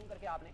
यूं करके आपने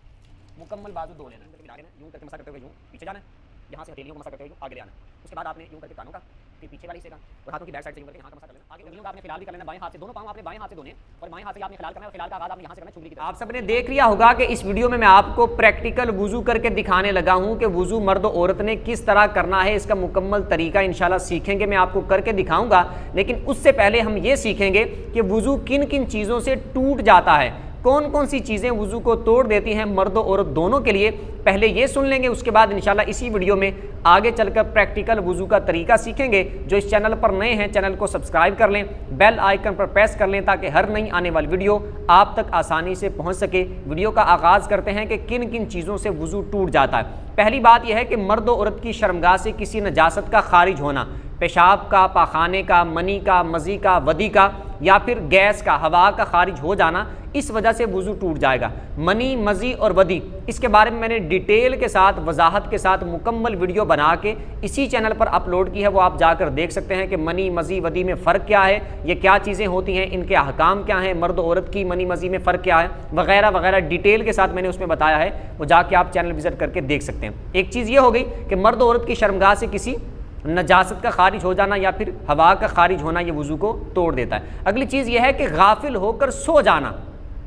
मुकम्मल बाजू धो लेना है, यूं करके मसा करते हुए यूं पीछे जाना है, यहाँ से हथेलियों को मसा करते हुए आगे ले आना है। उसके बाद आपने यूं करके कानों का, फिर पीछे वाले हिस्से का और हाथों की बैक साइड से यूं करके यहाँ का मसा कर लेना। आगे उंगलियों का आपने फिलहाल भी कर लेना, बाएं हाथ से दोनों पांव आपने बाएं हाथ से धोने और बाएं हाथ से आपने फिलहाल करना है और फिलहाल का आगाज आपने यहाँ से करना है चुंगली की तरफ। आप सबने देख लिया होगा कि इस वीडियो में मैं आपको प्रैक्टिकल वुजू करके दिखाने लगा हूँ कि वुजू मर्द औरत ने किस तरह करना है। इसका मुकम्मल तरीका इंशाल्लाह सीखेंगे, मैं आपको करके दिखाऊंगा। लेकिन उससे पहले हम ये सीखेंगे कि वुजू किन किन चीज़ों से टूट जाता है, कौन कौन सी चीज़ें वुजू को तोड़ देती हैं मर्द और औरत दोनों के लिए। पहले ये सुन लेंगे, उसके बाद इंशाल्लाह इसी वीडियो में आगे चलकर प्रैक्टिकल वुजू का तरीका सीखेंगे। जो इस चैनल पर नए हैं चैनल को सब्सक्राइब कर लें, बेल आइकन पर प्रेस कर लें ताकि हर नई आने वाली वीडियो आप तक आसानी से पहुंच सके। वीडियो का आगाज़ करते हैं कि किन किन चीज़ों से वुजू टूट जाता है। पहली बात यह है कि मर्द और औरत की शर्मगाह से किसी नजासत का खारिज होना, पेशाब का, पाखाने का, मनी का, मज़ी का, वदी का या फिर गैस का, हवा का खारिज हो जाना, इस वजह से वुजू टूट जाएगा। मनी, मज़ी और वदी, इसके बारे में मैंने डिटेल के साथ, वजाहत के साथ मुकम्मल वीडियो बना के इसी चैनल पर अपलोड की है, वो आप जाकर देख सकते हैं कि मनी, मज़ी, वदी में फ़र्क क्या है, ये क्या चीज़ें होती हैं, इनके अहकाम क्या हैं, मर्द औरत की मनी मज़ी में फ़र्क क्या है, वगैरह वगैरह डिटेल के साथ मैंने उसमें बताया है, वो जाके आप चैनल विजिट करके देख सकते हैं। एक चीज़ ये हो गई कि मर्द औरत की शर्मगाह से किसी नजासत का खारिज हो जाना या फिर हवा का खारिज होना, ये वुजू को तोड़ देता है। अगली चीज़ यह है कि गाफिल होकर सो जाना,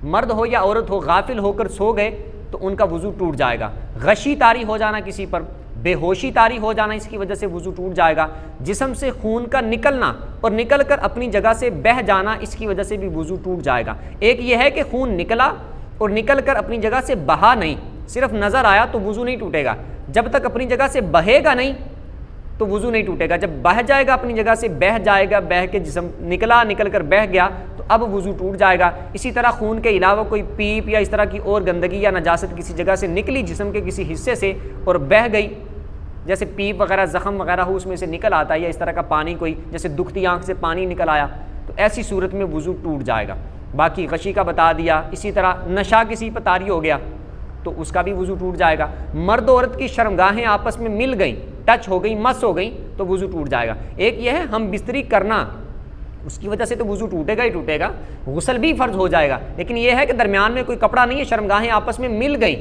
मर्द हो या औरत हो, गाफिल होकर सो गए तो उनका वुजू टूट जाएगा। गशी तारी हो जाना किसी पर, बेहोशी तारी हो जाना, इसकी वजह से वुजू टूट जाएगा। जिस्म से खून का निकलना और निकल कर अपनी जगह से बह जाना, इसकी वजह से भी वुजू टूट जाएगा। एक यह है कि खून निकला और निकल कर अपनी जगह से बहा नहीं, सिर्फ नज़र आया तो वुजू नहीं टूटेगा। जब तक अपनी जगह से बहेगा नहीं तो वुजू नहीं टूटेगा। जब बह जाएगा, अपनी जगह से बह जाएगा, बह के जिस्म निकला, निकल कर बह गया तो अब वुजू टूट जाएगा। इसी तरह खून के अलावा कोई पीप या इस तरह की और गंदगी या नजासत किसी जगह से निकली जिस्म के किसी हिस्से से और बह गई, जैसे पीप वगैरह, ज़ख़म वगैरह हो, उसमें से निकल आता है, या इस तरह का पानी, कोई जैसे दुखती आँख से पानी निकल आया, तो ऐसी सूरत में वुजू टूट जाएगा। बाकी गशी का बता दिया। इसी तरह नशा किसी पर तारी हो गया तो उसका भी वुजू टूट जाएगा। मर्द औरत की शर्मगाहें आपस में मिल गई, टच हो गई, मस हो गई तो वुजू टूट जाएगा। एक यह है हम बिस्तरी करना, उसकी वजह से तो वुजू टूटेगा ही टूटेगा, गुस्ल भी फ़र्ज हो जाएगा। लेकिन यह है कि दरमियान में कोई कपड़ा नहीं है, शर्मगाहें आपस में मिल गई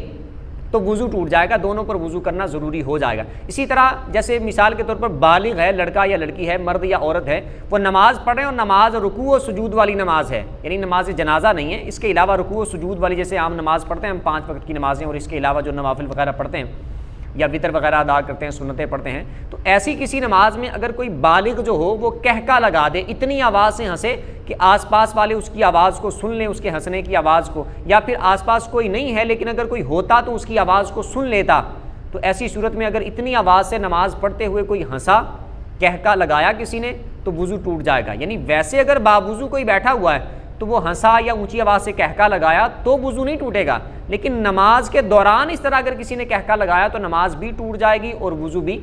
तो वुजू टूट जाएगा, दोनों पर वुजू करना ज़रूरी हो जाएगा। इसी तरह जैसे मिसाल के तौर पर बालिग है, लड़का या लड़की है, मर्द या औरत है, वो नमाज़ पढ़ रहे हैं और नमाज रुकू और सुजूद वाली नमाज है, यानी नमाज जनाजा नहीं है, इसके अलावा रुकू और सुजूद वाली, जैसे आम नमाज़ पढ़ते हैं हम 5 वक्त की नमाज़ें, और इसके अलावा जो नवाफिल वगैरह पढ़ते हैं या वितर वगैरह अदा करते हैं, सुन्नतें पढ़ते हैं, तो ऐसी किसी नमाज में अगर कोई बालिग जो हो वो कहका लगा दे, इतनी आवाज़ से हंसे कि आसपास वाले उसकी आवाज़ को सुन लें, उसके हंसने की आवाज़ को, या फिर आसपास कोई नहीं है लेकिन अगर कोई होता तो उसकी आवाज़ को सुन लेता, तो ऐसी सूरत में अगर इतनी आवाज़ से नमाज़ पढ़ते हुए कोई हंसा, कहका लगाया किसी ने, तो वुजू टूट जाएगा। यानी वैसे अगर बावुजू कोई बैठा हुआ है तो वो हंसा या ऊंची आवाज़ से कहका लगाया तो वुजू नहीं टूटेगा, लेकिन नमाज के दौरान इस तरह अगर किसी ने कहका लगाया तो नमाज भी टूट जाएगी और वुजू भी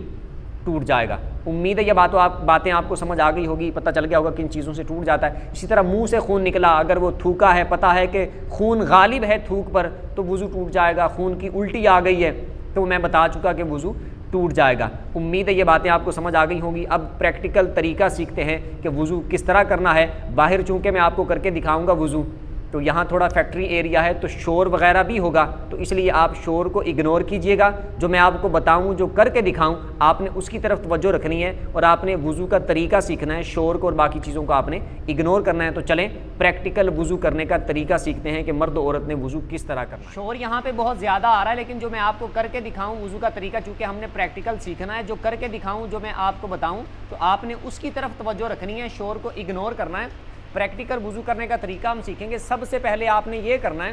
टूट जाएगा। उम्मीद है ये बातें आपको समझ आ गई होगी, पता चल गया होगा किन चीज़ों से टूट जाता है। इसी तरह मुंह से खून निकला, अगर वो थूका है, पता है कि खून गालिब है थूक पर, तो वुजू टूट जाएगा। खून की उल्टी आ गई है तो मैं बता चुका कि वुजू टूट जाएगा। उम्मीद है ये बातें आपको समझ आ गई होंगी। अब प्रैक्टिकल तरीका सीखते हैं कि वुज़ू किस तरह करना है। बाहर चूँकि मैं आपको करके दिखाऊंगा वुज़ू, तो यहाँ थोड़ा फैक्ट्री एरिया है तो शोर वगैरह भी होगा, तो इसलिए आप शोर को इग्नोर कीजिएगा। जो मैं आपको बताऊँ, जो करके दिखाऊँ, आपने उसकी तरफ तवज्जो रखनी है और आपने वुज़ू का तरीका सीखना है। शोर को और बाकी चीज़ों को आपने इग्नोर करना है। तो चलें प्रैक्टिकल वुज़ू करने का तरीका सीखते हैं कि मर्द औरत ने वुज़ू किस तरह करना है। शोर यहाँ पर बहुत ज़्यादा आ रहा है, लेकिन जो मैं आपको करके दिखाऊँ वुज़ू का तरीका, चूँकि हमने प्रैक्टिकल सीखना है, जो करके दिखाऊँ, जो मैं आपको बताऊँ, तो आपने उसकी तरफ तवज्जो रखनी है, शोर को इग्नोर करना है। प्रैक्टिकल वुज़ू करने का तरीका हम सीखेंगे। सबसे पहले आपने ये करना है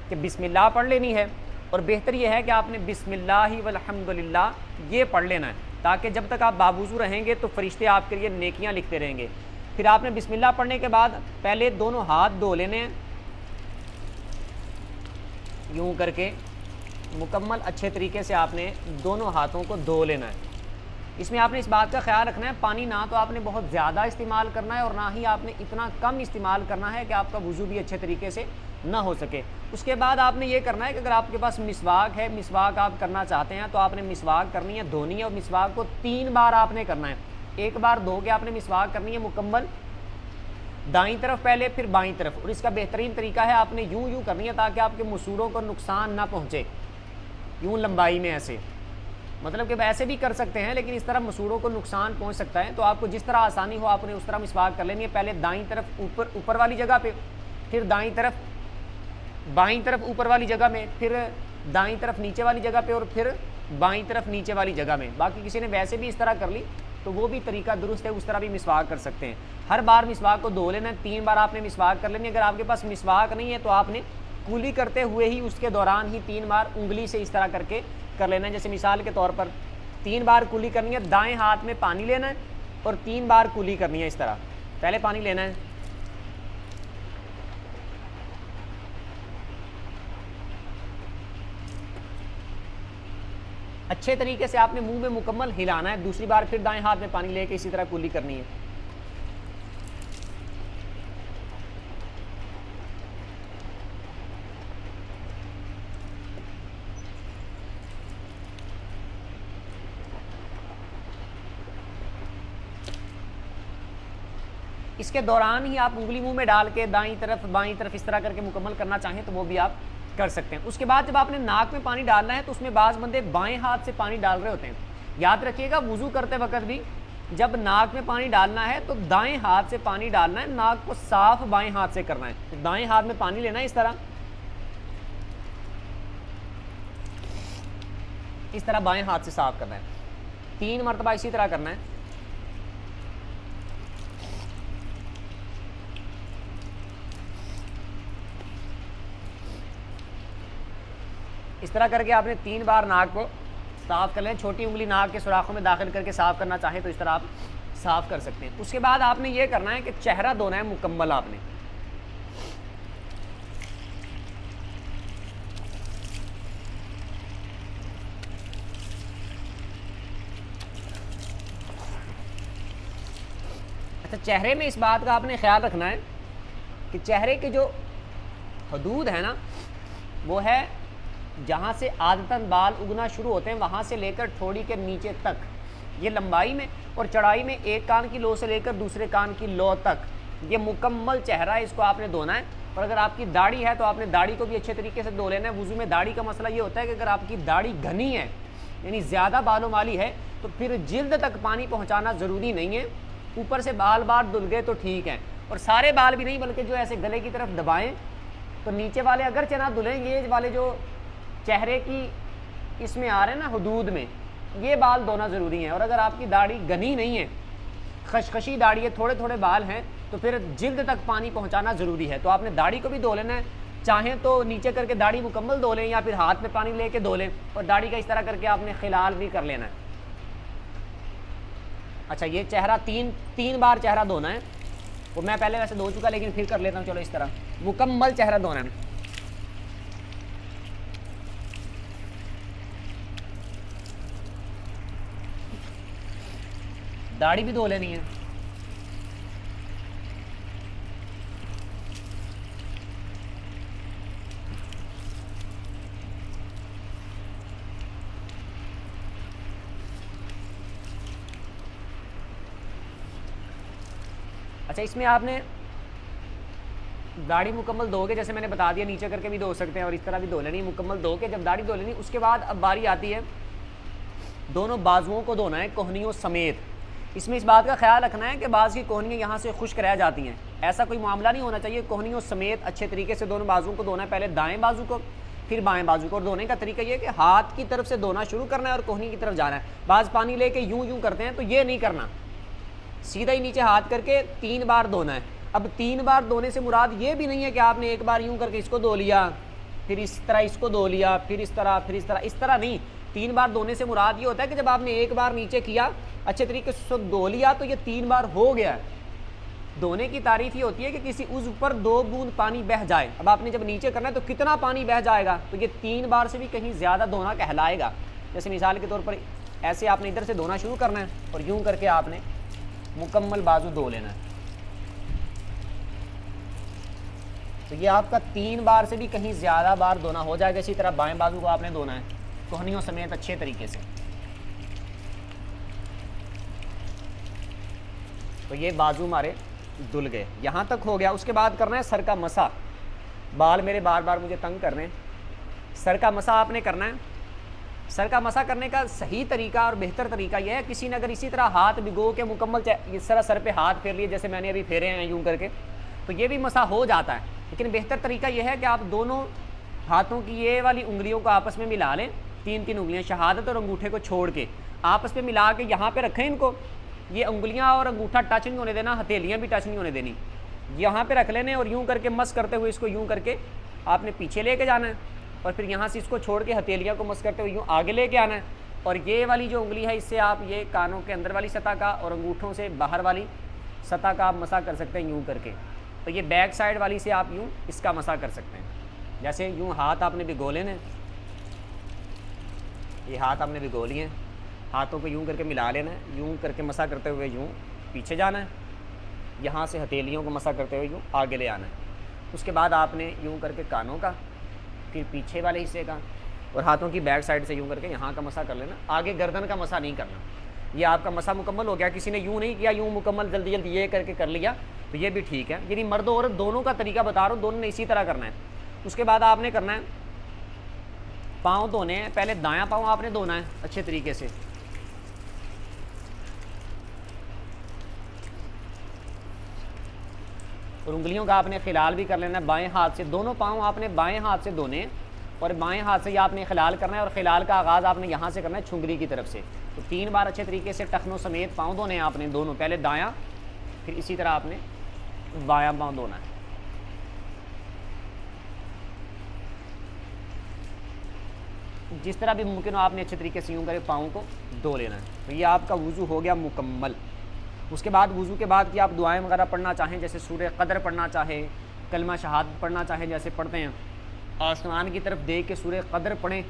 कि बिस्मिल्लाह पढ़ लेनी है, और बेहतर ये है कि आपने बिस्मिल्लाहि वल्हम्दुलिल्लाह ये पढ़ लेना है, ताकि जब तक आप बावुज़ू रहेंगे तो फरिश्ते आपके लिए नेकियां लिखते रहेंगे। फिर आपने बिस्मिल्लाह पढ़ने के बाद पहले दोनों हाथ धो लेने हैं, यूँ करके मुकम्मल अच्छे तरीके से आपने दोनों हाथों को धो लेना है। इसमें आपने इस बात का ख्याल रखना है, पानी ना तो आपने बहुत ज़्यादा इस्तेमाल करना है और ना ही आपने इतना कम इस्तेमाल करना है कि आपका वुज़ू भी अच्छे तरीके से ना हो सके। उसके बाद आपने ये करना है कि अगर आपके पास मिसवाक है, मिसवाक आप करना चाहते हैं, तो आपने मिसवाक करनी है, धोनी है, और मिसवाक को 3 बार आपने करना है। एक बार धो के आपने मिसवाक करनी है मुकम्मल, दाईं तरफ पहले, फिर बाईं तरफ। और इसका बेहतरीन तरीका है आपने यूं यूं करनी है ताकि आपके मसूड़ों को नुकसान ना पहुंचे, यूं लंबाई में ऐसे, मतलब कि ऐसे भी कर सकते हैं लेकिन इस तरह मसूड़ों को नुकसान पहुंच सकता है। तो आपको जिस तरह आसानी हो आपने उस तरह मिसवाक कर लेनी है। पहले दाईं तरफ ऊपर वाली जगह पे, फिर दाईं तरफ बाईं तरफ ऊपर वाली जगह में, फिर दाईं तरफ नीचे वाली जगह पे, और फिर बाईं तरफ नीचे वाली जगह में। बाकी किसी ने वैसे भी इस तरह कर ली तो वो भी तरीका दुरुस्त है, उस तरह भी मिसवाक कर सकते हैं। हर बार मिसवाक को धो लेना है, 3 बार आपने मिसवाक कर लेनी। अगर आपके पास मिसवाक नहीं है तो आपने कुली करते हुए ही उसके दौरान ही 3 बार उंगली से इस तरह करके कर लेना है। जैसे मिसाल के तौर पर 3 बार कुली करनी है, दाएं हाथ में पानी लेना है और 3 बार कुली करनी है इस तरह। पहले पानी लेना है, अच्छे तरीके से आपने मुंह में मुकम्मल हिलाना है। दूसरी बार फिर दाएं हाथ में पानी लेके इसी तरह कुली करनी है। इसके दौरान ही आप उंगली मुंह में डाल के दाईं तरफ बाईं तरफ इस तरह करके मुकम्मल करना चाहें तो वो भी आप कर सकते हैं। उसके बाद जब आपने नाक में पानी डालना है तो उसमें बाज़ बंदे बाएं हाथ से पानी डाल रहे होते हैं। याद रखिएगा वुज़ू करते वक्त भी जब नाक में पानी डालना है तो दाएं हाथ से पानी डालना है, नाक को साफ बाएं हाथ से करना है। तो दाएं हाथ में पानी लेना है इस तरह बाएं हाथ से साफ करना है। 3 मरतबा इसी तरह करना है। इस तरह करके आपने 3 बार नाक को साफ़ कर लें। छोटी उंगली नाक के सुराखों में दाखिल करके साफ़ करना चाहें तो इस तरह आप साफ़ कर सकते हैं। उसके बाद आपने ये करना है कि चेहरा धोना है मुकम्मल। आपने अच्छा, चेहरे में इस बात का आपने ख्याल रखना है कि चेहरे के जो हदूद है ना, वो है जहाँ से आदतन बाल उगना शुरू होते हैं वहाँ से लेकर ठोड़ी के नीचे तक, ये लंबाई में और चौड़ाई में एक कान की लो से लेकर दूसरे कान की लो तक, ये मुकम्मल चेहरा है, इसको आपने धोना है। और अगर आपकी दाढ़ी है तो आपने दाढ़ी को भी अच्छे तरीके से धो लेना है। वुज़ू में दाढ़ी का मसला ये होता है कि अगर आपकी दाढ़ी घनी है यानी ज़्यादा बालों वाली है तो फिर जिल्द तक पानी पहुँचाना ज़रूरी नहीं है। ऊपर से बाल धुल गए तो ठीक है, और सारे बाल भी नहीं बल्कि जो ऐसे गले की तरफ दबाएँ तो नीचे वाले अगर चना धुलें, ये वाले जो चेहरे की इसमें आ रहे हैं ना हदूद में, ये बाल धोना ज़रूरी है। और अगर आपकी दाढ़ी घनी नहीं है, खशखशी दाढ़ी है, थोड़े थोड़े बाल हैं, तो फिर जिल्द तक पानी पहुंचाना ज़रूरी है। तो आपने दाढ़ी को भी धो लेना है, चाहें तो नीचे करके दाढ़ी मुकम्मल धो लें या फिर हाथ में पानी लेके धो लें, और दाढ़ी का इस तरह करके आपने खिलाल भी कर लेना है। अच्छा, ये चेहरा तीन बार चेहरा धोना है। वो मैं पहले वैसे धो चुका लेकिन फिर कर लेता हूँ। चलो, इस तरह मुकम्मल चेहरा धोना है। दाढ़ी भी धो लेनी है। अच्छा, इसमें आपने दाढ़ी मुकम्मल धोके, जैसे मैंने बता दिया, नीचे करके भी धो सकते हैं और इस तरह भी धो लेनी। मुकम्मल धो के जब दाढ़ी धो लेनी, उसके बाद अब बारी आती है दोनों बाजुओं को धोना है कोहनियों समेत। इसमें इस बात का ख्याल रखना है कि बाज़ की कोहनियाँ यहाँ से खुश्क रह जाती हैं, ऐसा कोई मामला नहीं होना चाहिए। कोहनियों समेत अच्छे तरीके से दोनों बाजुओं को धोना है, पहले दाएं बाजू को फिर बाएं बाजू को। और धोने का तरीका ये है कि हाथ की तरफ से धोना शुरू करना है और कोहनी की तरफ जाना है। बाज़ पानी लेके यूं करते हैं, तो ये नहीं करना, सीधा ही नीचे हाथ करके 3 बार धोना है। अब 3 बार धोने से मुराद ये भी नहीं है कि आपने एक बार यूं करके इसको धो लिया, फिर इस तरह इसको धो लिया, फिर इस तरह, फिर इस तरह नहीं। 3 बार धोने से मुराद ये होता है कि जब आपने एक बार नीचे किया, अच्छे तरीके से धो लिया, तो ये 3 बार हो गया। धोने की तारीफ ये होती है कि किसी उज़्व पर 2 बूंद पानी बह जाए। अब आपने जब नीचे करना है तो कितना पानी बह जाएगा, तो ये 3 बार से भी कहीं ज़्यादा धोना कहलाएगा। जैसे मिसाल के तौर पर ऐसे आपने इधर से धोना शुरू करना है और यूं करके आपने मुकम्मल बाजू धो लेना है। तो ये आपका 3 बार से भी कहीं ज़्यादा बार धोना हो जाएगा। इसी तरह बाएं बाजू को आपने धोना है कोहनियों समेत अच्छे तरीके से। तो ये बाजू हमारे धुल गए, यहाँ तक हो गया। उसके बाद करना है सर का मसा। बाल मेरे बार बार मुझे तंग कर रहे हैं। सर का मसा आपने करना है। सर का मसा करने का सही तरीका और बेहतर तरीका यह है, किसी ने अगर इसी तरह हाथ भिगो के मुकम्मल इस तरह सर पे हाथ फेर लिए जैसे मैंने अभी फेरे हैं यूँ करके, तो ये भी मसा हो जाता है। लेकिन बेहतर तरीका यह है कि आप दोनों हाथों की ये वाली उंगलियों को आपस में मिला लें, 3-3 उंगलियां शहादत और अंगूठे को छोड़ के आपस में मिला के यहाँ पे रखें इनको। ये उंगलियां और अंगूठा टच नहीं होने देना, हथेलियाँ भी टच नहीं होने देनी। यहाँ पे रख लेने और यूँ करके मस करते हुए इसको यूँ करके आपने पीछे लेके जाना है, और फिर यहाँ से इसको छोड़ के हथेलियाँ को मस करते हुए यूँ आगे लेके आना है। और ये वाली जो उंगली है इससे आप ये कानों के अंदर वाली सतह का और अंगूठों से बाहर वाली सतह का आप मसा कर सकते हैं यूँ करके। तो ये बैक साइड वाली से आप यूँ इसका मसा कर सकते हैं। जैसे यूँ हाथ आपने भिगो लेने, ये हाथ आपने भिगो लिए, हाथों को यूँ करके मिला लेना है, यूँ करके मसा करते हुए यूँ पीछे जाना है, यहाँ से हथेलियों को मसा करते हुए यूँ आगे ले आना है। उसके बाद आपने यूँ करके कानों का, फिर पीछे वाले हिस्से का और हाथों की बैक साइड से यूँ करके यहाँ का मसा कर लेना। आगे गर्दन का मसा नहीं करना। ये आपका मसा मुकम्मल हो गया। किसी ने यूँ नहीं किया, यूँ मुकम्मल जल्दी जल्दी ये करके कर लिया तो ये भी ठीक है। यदि मर्द औरत दोनों का तरीका बता रहा हूँ, दोनों ने इसी तरह करना है। उसके बाद आपने करना है पाँव धोने हैं। पहले दायां पाँव आपने धोना है अच्छे तरीके से, और उंगलियों का आपने खिलाल भी कर लेना है बाएं हाथ से। दोनों पाँव आपने बाएं हाथ से धोने हैं और बाएं हाथ से ये आपने खिलाल करना है, और खिलाल का आगाज़ आपने यहाँ से करना है छुंगरी की तरफ से। तो 3 बार अच्छे तरीके से टखनों समेत पाँव धोने हैं आपने दोनों, पहले दायां फिर इसी तरह आपने बायां पाँव धोना है। जिस तरह भी मुमकिन हो आपने अच्छे तरीके से यूँ करे पाँव को धो लेना है। तो ये आपका वुज़ू हो गया मुकम्मल। उसके बाद वुज़ू के बाद कि आप दुआएं वगैरह पढ़ना चाहें, जैसे सूरह क़द्र पढ़ना चाहें, कलमा शहादत पढ़ना चाहें जैसे पढ़ते हैं, आसमान की तरफ देख के सूरह क़द्र पढ़ें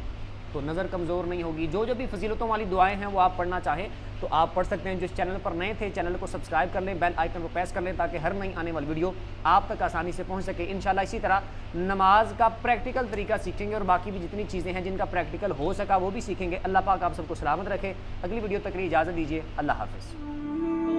तो नज़र कमज़ोर नहीं होगी। जो जो भी फजीलतों वाली दुआएं हैं वो आप पढ़ना चाहें तो आप पढ़ सकते हैं। जो इस चैनल पर नए थे चैनल को सब्सक्राइब कर लें, बेल आइकन को प्रेस कर लें ताकि हर नई आने वाली वीडियो आप तक आसानी से पहुंच सके। इंशाल्लाह इसी तरह नमाज का प्रैक्टिकल तरीका सीखेंगे और बाकी भी जितनी चीज़ें हैं जिनका प्रैक्टिकल हो सका वो भी सीखेंगे। अल्लाह पाक आप सबको सलामत रखे। अगली वीडियो तक के लिए इजाज़त दीजिए। अल्लाह हाफ़िज़।